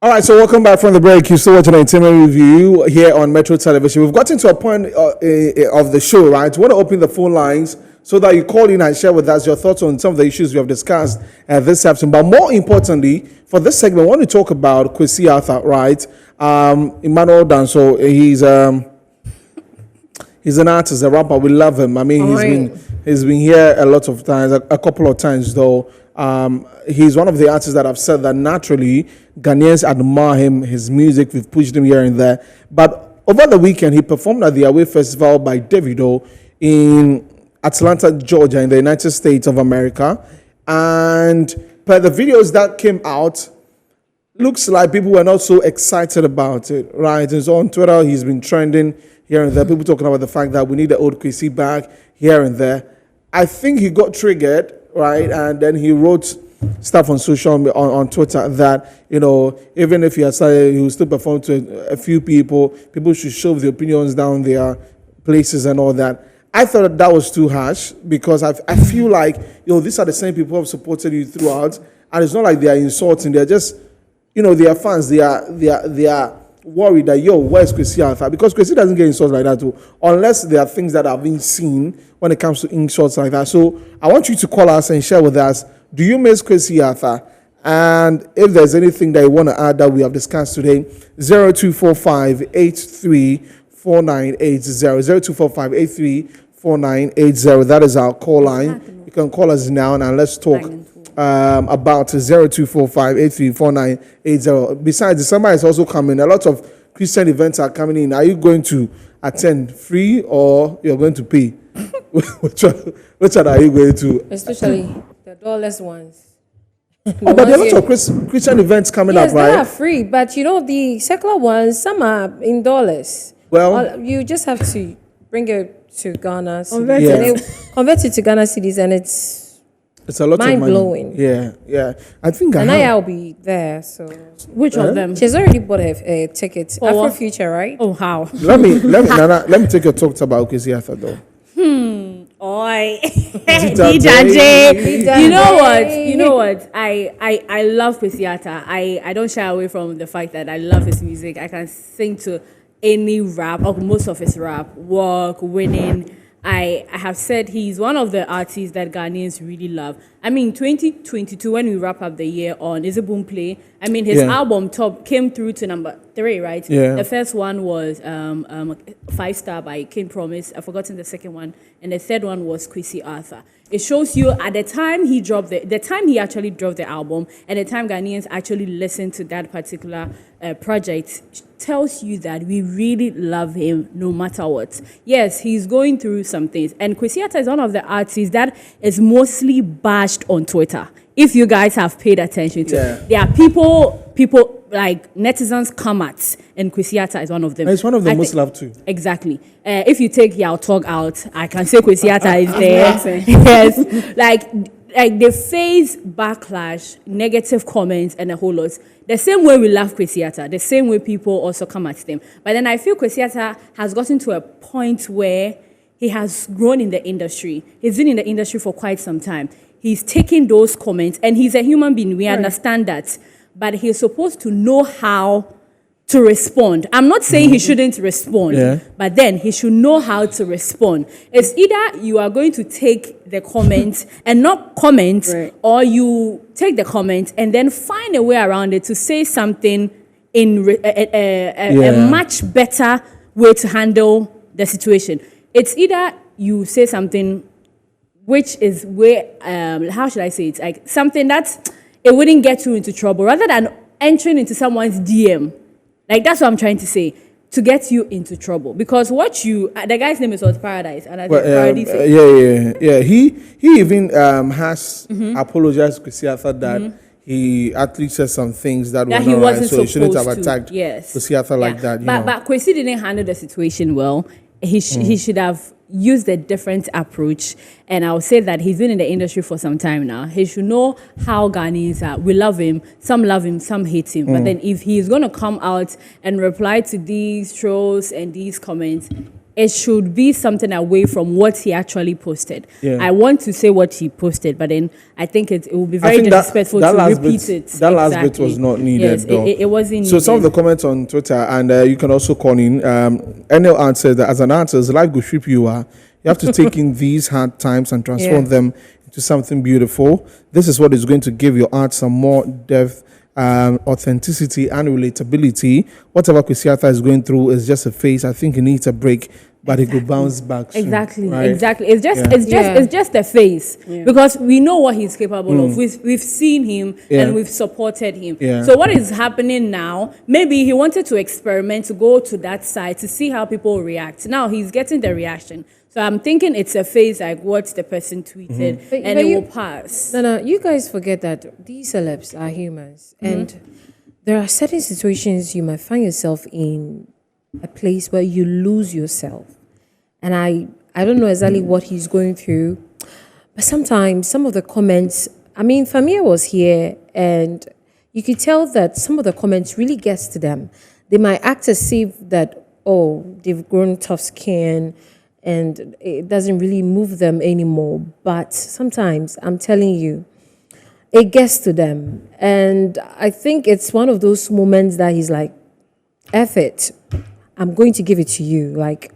All right, so welcome back from the break. You still watching Entertainment Review here on Metro Television. We've gotten to a point of the show, right? We want to open the phone lines so that you call in and share with us your thoughts on some of the issues we have discussed this afternoon. But more importantly, for this segment, I want to talk about Kwesi Arthur, right? Emmanuel Danso, he's an artist, a rapper. We love him. I mean, he's been here a lot of times, a couple of times though. He's one of the artists that I've said that naturally Ghanaians admire him, his music. We've pushed him here and there. But over the weekend, he performed at the Away Festival by Davido in Atlanta, Georgia, in the United States of America. And per the videos that came out, looks like people were not so excited about it, right? And so on Twitter, he's been trending here and there. People talking about the fact that we need the old Kwesi back here and there. I think he got triggered, right? And then he wrote stuff on on Twitter that, even if he has started, he will still perform to a few people. People should shove their opinions down their places and all that. I thought that was too harsh because I feel like, these are the same people who have supported you throughout. And it's not like they are insulting. They're just, they are fans. They are worried that, where's Kwesi Arthur? Because Kwesi doesn't get insults like that too, unless there are things that have been seen when it comes to insults like that. So I want you to call us and share with us, do you miss Kwesi Arthur? And if there's anything that you want to add that we have discussed today, 0245-834980, 0245-834980. That is our call line. You can call us now and let's talk about 0245-834980. Besides, December is also coming. A lot of Christian events are coming in. Are you going to attend free or you're going to pay? which one are you going to? Especially the dollarless ones. But there are lots of Christian events coming up, right? Yes, they are free. But the secular ones, some are in dollars. Well, you just have to bring it to Ghana. Convert it to Ghana cedis, and it's a lot mind of money. blowing. Yeah. I think I'll be there. So which of them? She's already bought a ticket. Afro Future, right? Oh, how? let me take your talk about Kwesi Arthur though. Oi. DJ. You know what? I love Kwesi Arthur. I don't shy away from the fact that I love his music. I can sing to any rap, or most of his rap, Walk, Winning. I have said he's one of the artists that Ghanaians really love. 2022, when we wrap up the year on Is It Boom Play, his album Top came through to number 3, right? Yeah. The first one was 5 Star by King Promise. I've forgotten the second one. And the third one was Kwesi Arthur. It shows you at the time he dropped the time he actually dropped the album and the time Ghanaians actually listened to that particular project tells you that we really love him no matter what. Yes, he's going through some things. And Kwesi Arthur is one of the artists that is mostly bashed on Twitter. If you guys have paid attention to it. There are people like netizens come at, and Kwesi Arthur is one of them. It's one of the most loved too. Exactly. If you take Yao Talk out, I can say Kwesi Arthur is there. Yes. Like they face backlash, negative comments, and a whole lot. The same way we love Kwesi Arthur, the same way people also come at them. But then I feel Kwesi Arthur has gotten to a point where he has grown in the industry. He's been in the industry for quite some time. He's taking those comments, and he's a human being. We understand that. But he's supposed to know how to respond. I'm not saying he shouldn't respond, but then he should know how to respond. It's either you are going to take the comment and not comment, or you take the comment and then find a way around it to say something in a much better way to handle the situation. It's either you say something which is where, how should I say it? Like something that it wouldn't get you into trouble rather than entering into someone's DM. Like, that's what I'm trying to say, to get you into trouble. Because the guy's name is Paradise. And I think Paradise. Yeah. He even has apologized to Kwesi Arthur that he actually said some things that were not right. So he shouldn't have attacked Kwesi Arthur like that. But Kwesi didn't handle the situation well. He should have used a different approach, and I'll say that he's been in the industry for some time now. He should know how Ghanaians are. We love him, some hate him. But then if he's going to come out and reply to these trolls and these comments, it should be something away from what he actually posted. Yeah. I want to say what he posted, but then I think it will be I very think disrespectful to repeat it. That last bit was not needed. Yes, though. it wasn't So needed. some of the comments on Twitter, and you can also call in. NL answers that as an artist, life go strip you are. You have to take in these hard times and transform them into something beautiful. This is what is going to give your art some more depth, authenticity, and relatability. Whatever Kwesi Arthur is going through is just a phase. I think he needs a break, but he could bounce back soon, Exactly, right? exactly. It's just a phase because we know what he's capable of. We've seen him and we've supported him. Yeah. So what is happening now? Maybe he wanted to experiment, to go to that side to see how people react. Now he's getting the reaction. So I'm thinking it's a phase like what the person tweeted, and it will pass. No, you guys forget that these celebs are humans, and there are certain situations you might find yourself in a place where you lose yourself. And I don't know exactly what he's going through, but sometimes some of the comments, I mean, Famia was here, and you could tell that some of the comments really gets to them. They might act as if that, oh, they've grown tough skin, and it doesn't really move them anymore. But sometimes, I'm telling you, it gets to them. And I think it's one of those moments that he's like, F it, I'm going to give it to you. Like,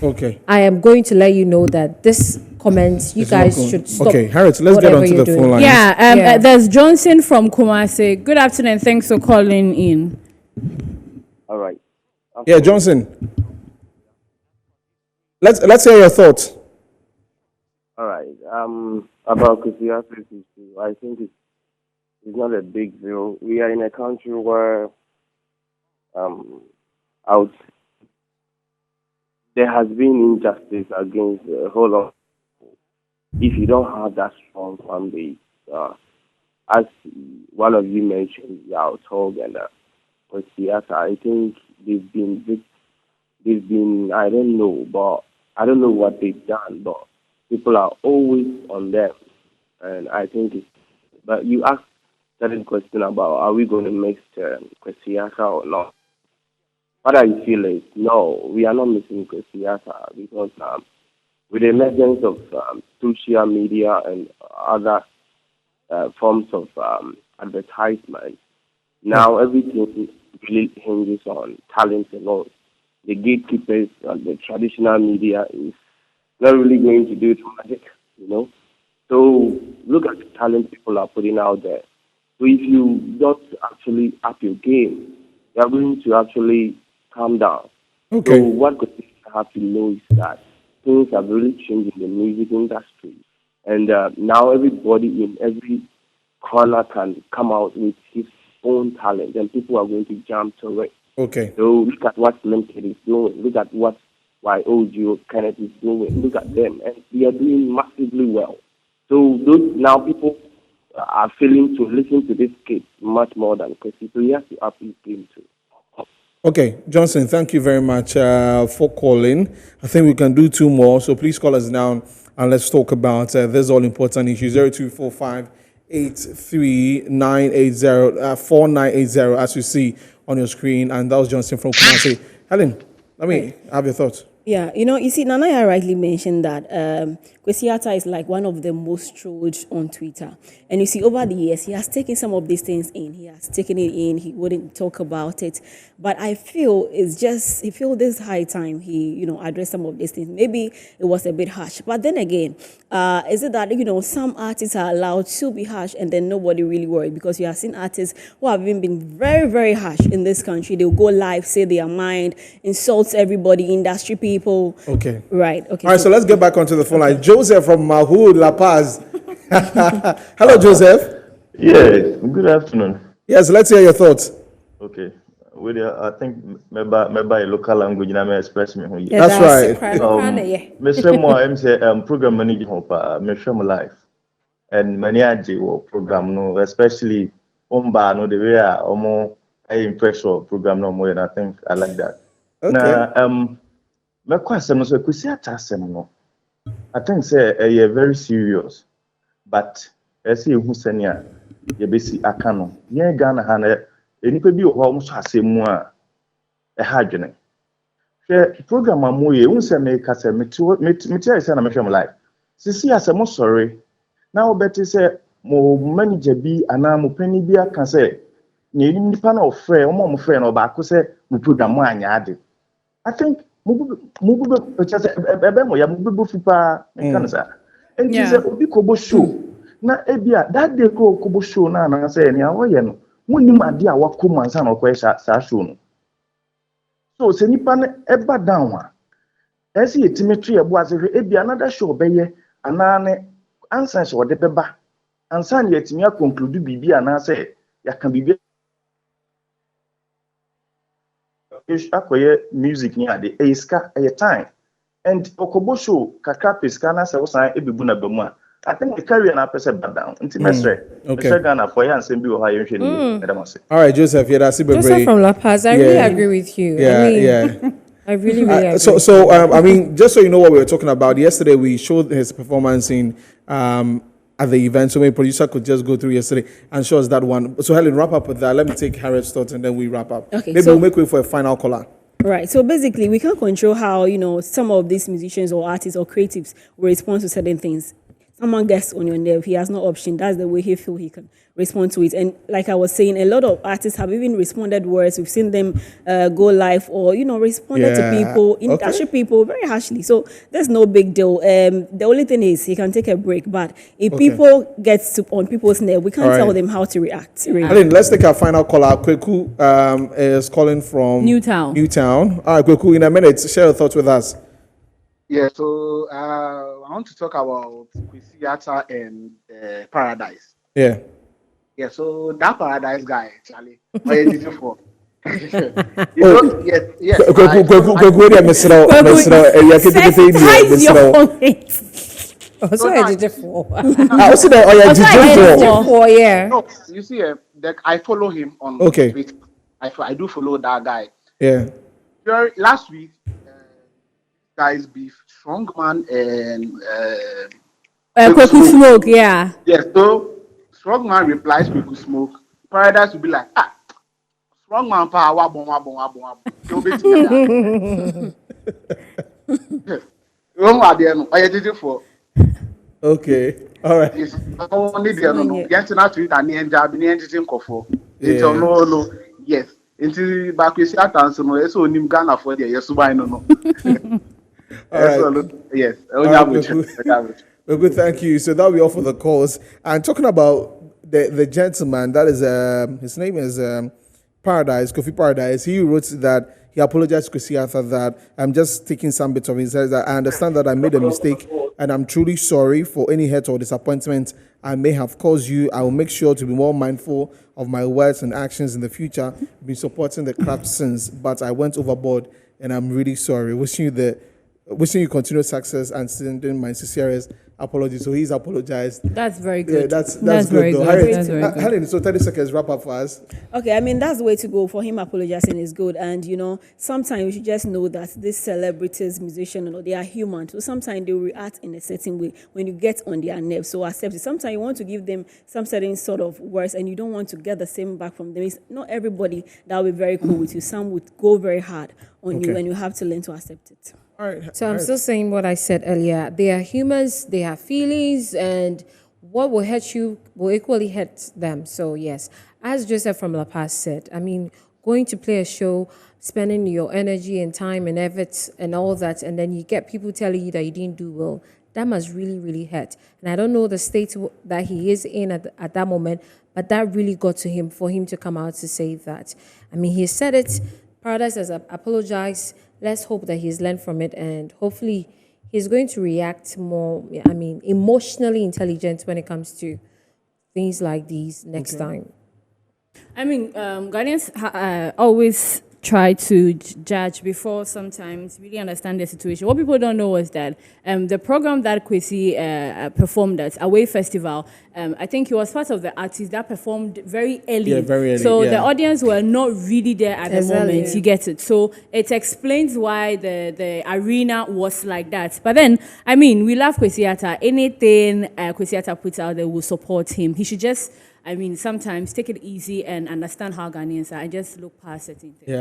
Okay. I am going to let you know that this comment, you guys should stop. Okay, Harriet, let's get whatever onto you're the doing. phone line. Yeah, there's Johnson from Kumasi. Good afternoon. Thanks for calling in. All right. Yeah, Johnson. Let's hear your thoughts. All right. About Kwesi Arthur's issue, I think it's not a big deal. We are in a country where there has been injustice against a whole lot. If you don't have that strong fan base, as one of you mentioned, Yao Tog and Kwesi Arthur, I think they've been, I don't know, but I don't know what they've done, but people are always on them. And I think but you asked certain question about, are we going to mix Kwesi Arthur or not? What I feel is, no, we are not missing Kwesi Arthur because with the emergence of social media and other forms of advertisement, now everything really hinges on talent alone. The gatekeepers and the traditional media is not really going to do the magic, So look at the talent people are putting out there. So if you don't actually up your game, you are going to actually calm down. Okay. So what you have to know is that things have really changed in the music industry. And now everybody in every corner can come out with his own talent, and people are going to jump to it. Okay. So look at what Slim Kid is doing. Look at what YOG Kenneth is doing. Look at them. And they are doing massively well. So those now people are feeling to listen to this kid much more than Kwesi. So he has to up his game too. Okay, Johnson, thank you very much for calling. I think we can do two more, so please call us down and let's talk about this all-important issue. 0245 83980 4980, as you see on your screen. And that was Johnson from Kumasi. Helen, let me have your thoughts. Yeah, you see, Nanaya rightly mentioned that Kwesi Arthur is like one of the most trolled on Twitter. And you see, over the years, he has taken some of these things in. He has taken it in. He wouldn't talk about it. But I feel he feel this high time he, addressed some of these things. Maybe it was a bit harsh. But then again, is it that, some artists are allowed to be harsh and then nobody really worried? Because you have seen artists who have been very, very harsh in this country. They'll go live, say their mind, insults everybody, industry people. Okay. Right. Okay. All right, so let's get back onto the phone line. Joseph from Mahud, La Paz. Hello, Joseph. Yes, good afternoon. Yes, let's hear your thoughts. Okay. I think maybe a local language I may express me. That's right. Mr. Mo, I'm saying program manager Mr. Life and many program no, especially no the way I impress program no more, and I think I like that. Okay. Now my question is Kwesi Arthur no. I think say very serious, but I see who senior you basi akano. Yeah, Ghana hana enipa bi o ho so asemu a e ha dwene The program amoye unse me kase me say na me hwem live. Sisi ase mo sorry. Now better say mo manager bi ana mo pani bi aka say na nipa na ofre mo frɛ na ba ko say mo program mo anya ade. I think mo just ebe mo ya mo fipa me kan say. And say obi kobo show. Na ebia that day kobo show na say ni awoye no. Mo nim ade a wakoma ansa na okwe sa show no. So se nipa na eba down a esi etimetri ebo asehwe ebi another show beye anane ansa so de beba ansa na yetimi a conclude bibi anase yaka bibi akoye music ni ade eska time and okobo show kakra peska na se wosan ebebu na bamu a I think the career na person back down. Inti mesre. Okay. Mesre Ghana for yan sembi o ha yen hwe. All right, Joseph, yeah, that's Joseph from La Paz. I really agree with you. Yeah, I really agree. So I mean, just so you know what we were talking about, yesterday we showed his performance in at the event. So maybe producer could just go through yesterday and show us that one. So Helen, wrap up with that. Let me take Harriet's thoughts and then we wrap up. Okay. Maybe we'll make way for a final caller. Right. So basically, we can't control how, some of these musicians or artists or creatives will respond to certain things. Someone gets on your nerve, he has no option. That's the way he feels he can respond to it. And like I was saying, a lot of artists have even responded worse. We've seen them go live or, responded to people, industry people very harshly. So there's no big deal. The only thing is he can take a break. But if people get on people's nerve, we can't tell them how to react. Really. Aline, let's take our final caller. Kweku is calling from Newtown. All right, Kweku, in a minute, share your thoughts with us. Yeah, so I want to talk about Kwesi Arthur and Paradise. Yeah. Yeah, so that Paradise guy, Charlie, what are you looking for? Yes. No, you see, I follow him on Twitter. I do follow that guy. Yeah. Last week, guys beef Strongman and Kweku Smoke, yeah. Yes, so Strongman replies Kweku Smoke. Paradise will be like, Strongman pa wabon. They'll be together. Okay. All right. Yes. Only there no. Get na tweet and the engine kofo. It's no. Yes. Into Kwesi Arthur so no so nim Ghana for there yes buy no. All right. Yes. Good, thank you. So that'll be all for the calls. And talking about the gentleman, that is his name is Kofi Paradise. He wrote that he apologized to Kwesi Arthur that I'm just taking some bits of it. He says that I understand that I made a mistake and I'm truly sorry for any hurt or disappointment I may have caused you. I will make sure to be more mindful of my words and actions in the future. Been supporting the craft since, but I went overboard and I'm really sorry. Wishing you continued success and sending my sincerest apologies. So he's apologized. That's very good. Yeah, that's very good. good. Helen, so 30 seconds wrap up for us. Okay, I mean, that's the way to go. For him apologizing is good. And, sometimes you should just know that these celebrities, musicians, they are human. So sometimes they will react in a certain way when you get on their nerves. So accept it. Sometimes you want to give them some certain sort of words and you don't want to get the same back from them. It's not everybody that will be very cool with you. Some would go very hard on you and you have to learn to accept it. All right. So I'm still saying what I said earlier. They are humans, they have feelings, and what will hurt you will equally hurt them. So yes, as Joseph from La Paz said, I mean, going to play a show, spending your energy and time and effort and all that, and then you get people telling you that you didn't do well, that must really, really hurt. And I don't know the state that he is in at that moment, but that really got to him for him to come out to say that. I mean, he said it, Paradise has apologized. Let's hope that he's learned from it and hopefully he's going to react more, emotionally intelligent when it comes to things like these next time. I mean, Ghanaians always try to judge before sometimes really understand the situation. What people don't know is that the program that Kwesi performed at Away Festival, I think he was part of the artists that performed very early. Yeah, very early. So the audience were not really there at the moment. Yeah. You get it. So it explains why the arena was like that. But then, I mean, we love Kwesi Arthur. Anything Kwesi Arthur puts out there, will support him. He should just, sometimes take it easy and understand how Ghanaians are and just look past certain things. Yeah.